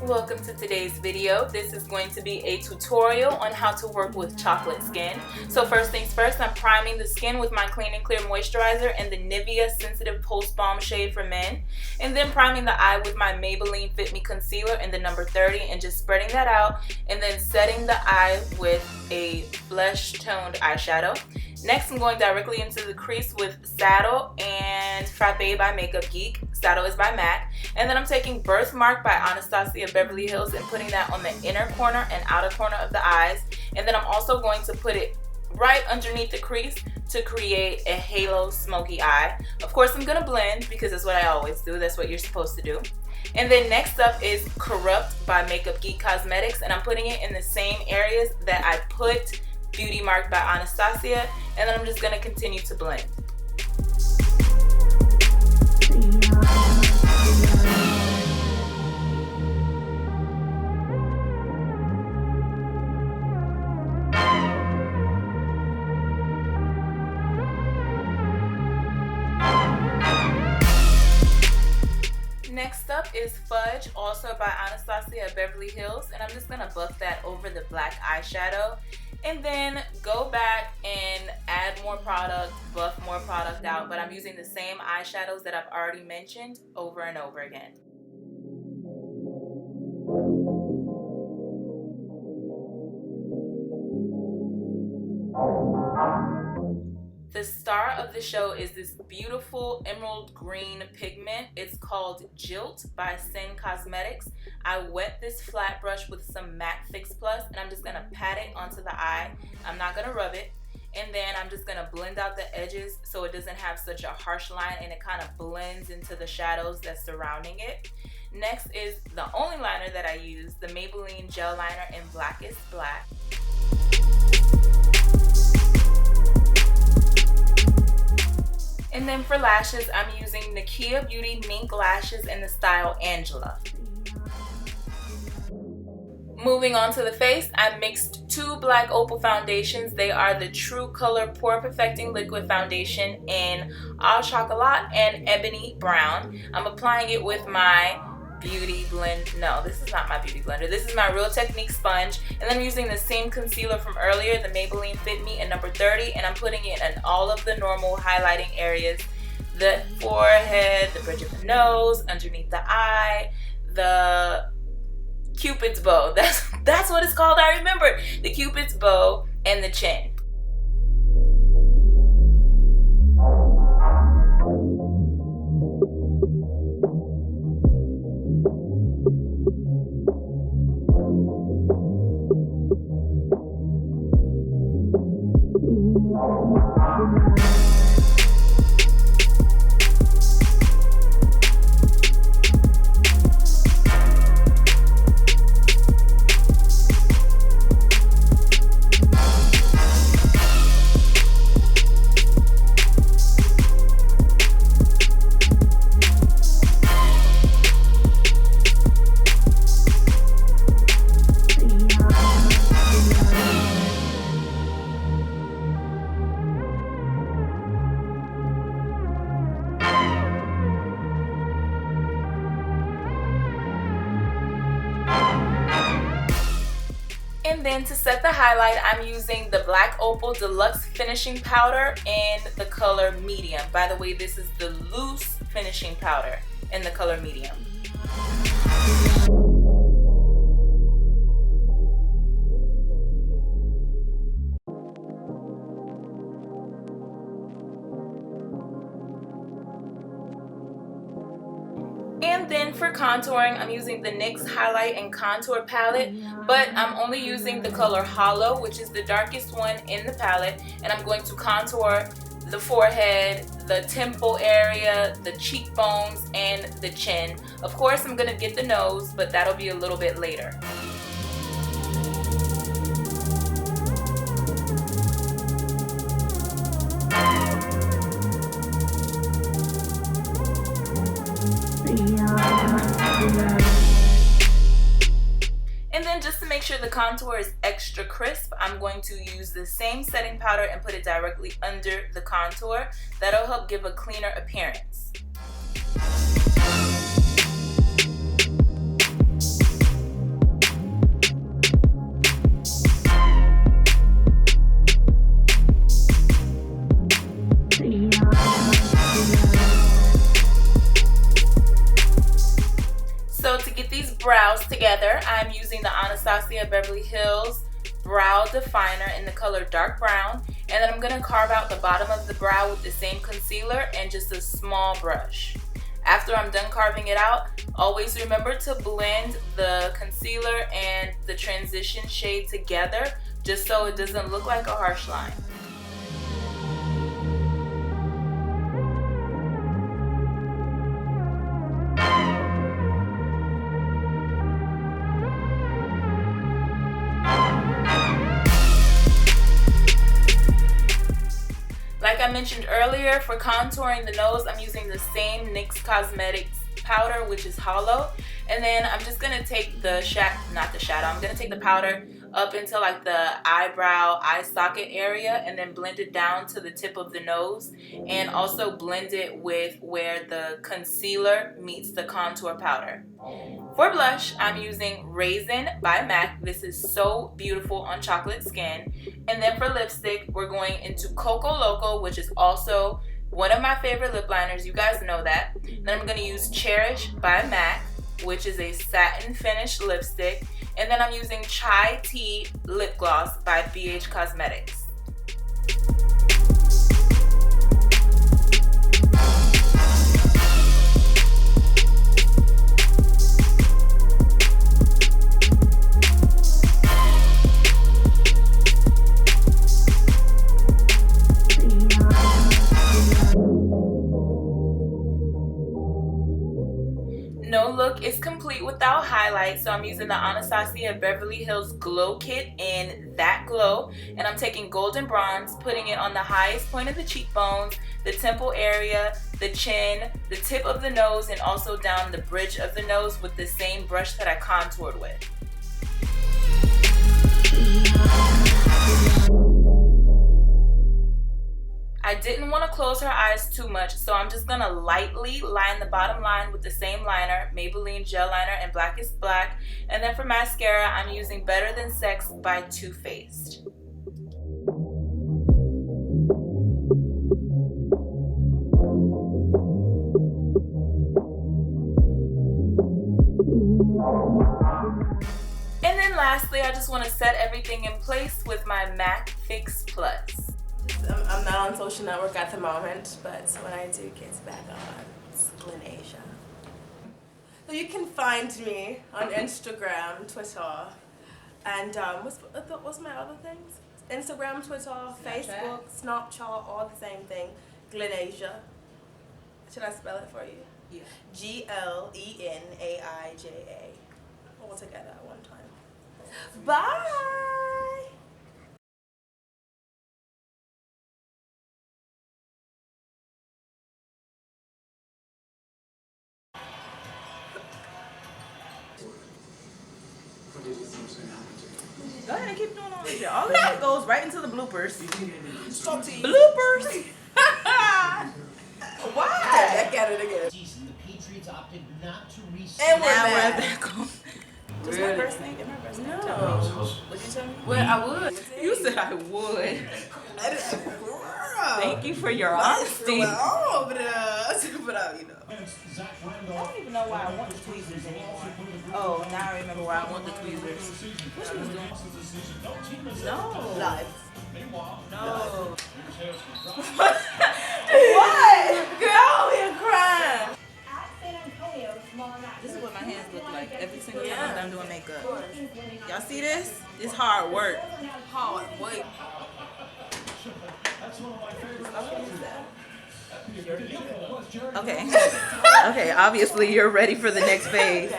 Welcome to today's video. This is going to be a tutorial on how to work with chocolate skin. So first things first, I'm priming the skin with my Clean and Clear Moisturizer and the Nivea Sensitive Post Balm Shade for Men. And then priming the eye with my Maybelline Fit Me Concealer in the number 30 and just spreading that out. And then setting the eye with a flesh toned eyeshadow. Next, I'm going directly into the crease with Saddle and Frappe by Makeup Geek. Saddle is by MAC. And then I'm taking Birthmark by Anastasia Beverly Hills and putting that on the inner corner and outer corner of the eyes. And then I'm also going to put it right underneath the crease to create a halo smoky eye. Of course, I'm going to blend because that's what I always do. That's what you're supposed to do. And then next up is Corrupt by Makeup Geek Cosmetics. And I'm putting it in the same areas that I put Beauty Mark by Anastasia, and then I'm just going to continue to blend. Next up is Fudge, also by Anastasia Beverly Hills, and I'm just going to buff that over the black eyeshadow. And then go back and add more product, buff more product out, but I'm using the same eyeshadows that I've already mentioned over and over again. The star of the show is this beautiful emerald green pigment. It's called Jilt by Syn Cosmetics. I wet this flat brush with some MAC Fix Plus and I'm just going to pat it onto the eye. I'm not going to rub it. And then I'm just going to blend out the edges so it doesn't have such a harsh line and it kind of blends into the shadows that's surrounding it. Next is the only liner that I use, the Maybelline Gel Liner in Blackest Black. And then for lashes, I'm using Nakia Beauty Mink Lashes in the style Angela. Moving on to the face, I mixed two black Opal foundations. They are the True Color Pore Perfecting Liquid Foundation in Au Chocolat and Ebony Brown. I'm applying it with my beauty blend. No, this is not my beauty blender. This is my Real Technique sponge. And I'm using the same concealer from earlier, the Maybelline Fit Me in number 30. And I'm putting it in all of the normal highlighting areas. The forehead, the bridge of the nose, underneath the eye, the Cupid's bow. That's what it's called. I remember. The Cupid's bow and the chin. And then to set the highlight, I'm using the Black Opal Deluxe Finishing Powder in the color Medium. By the way, this is the loose finishing powder in the color Medium. And then for contouring, I'm using the NYX Highlight and Contour Palette, but I'm only using the color Hollow, which is the darkest one in the palette, and I'm going to contour the forehead, the temple area, the cheekbones, and the chin. Of course, I'm going to get the nose, but that'll be a little bit later. And then just to make sure the contour is extra crisp, I'm going to use the same setting powder and put it directly under the contour. That'll help give a cleaner appearance. So to get these brows together, I'm using the Anastasia Beverly Hills Brow Definer in the color dark brown. And then I'm going to carve out the bottom of the brow with the same concealer and just a small brush. After I'm done carving it out, always remember to blend the concealer and the transition shade together just so it doesn't look like a harsh line. Like I mentioned earlier, for contouring the nose, I'm using the same NYX Cosmetics powder, which is hollow. And then I'm just going to take the I'm going to take the powder up into like the eyebrow, eye socket area and then blend it down to the tip of the nose. And also blend it with where the concealer meets the contour powder. For blush, I'm using Raizin by MAC. This is so beautiful on chocolate skin. And then for lipstick, we're going into Coco Loco, which is also one of my favorite lip liners. You guys know that. Then I'm going to use Cherish by MAC, which is a satin finish lipstick. And then I'm using Chai Tea Lip Gloss by BH Cosmetics. No look is complete without highlights, so I'm using the Anastasia Beverly Hills Glow Kit in That Glow, and I'm taking golden bronze, putting it on the highest point of the cheekbones, the temple area, the chin, the tip of the nose, and also down the bridge of the nose with the same brush that I contoured with. I didn't want to close her eyes too much, so I'm just going to lightly line the bottom line with the same liner, Maybelline Gel Liner in Blackest Black. And then for mascara, I'm using Better Than Sex by Too Faced. And then lastly, I just want to set everything in place with my MAC Fix Plus. I'm not on social network at the moment, but when I do get back on, it's Glenasia. So you can find me on Instagram, Twitter, and what's my other things? Instagram, Twitter, Facebook, Snapchat, all the same thing. Glenasia. Should I spell it for you? Yeah. Glenaija. All together at one time. Bye. Go ahead and keep doing all this. All of that goes right into the bloopers. Bloopers! Why? Back at it again. The Patriots opted not to And Now we're we're back. back on. Just my first name. Get my first name. No. Would you tell me? Well, I would. You said I would. Thank you for your honesty. Oh, but you know. I don't even know why I want the tweezers anymore. Oh, now I remember why I want the tweezers. What she was doing? No. Live. No. What? Girl, you're crying. This is what my hands look like every single time I'm done doing makeup. Y'all see this? It's hard work. Hard work. Okay. Okay, obviously you're ready for the next phase.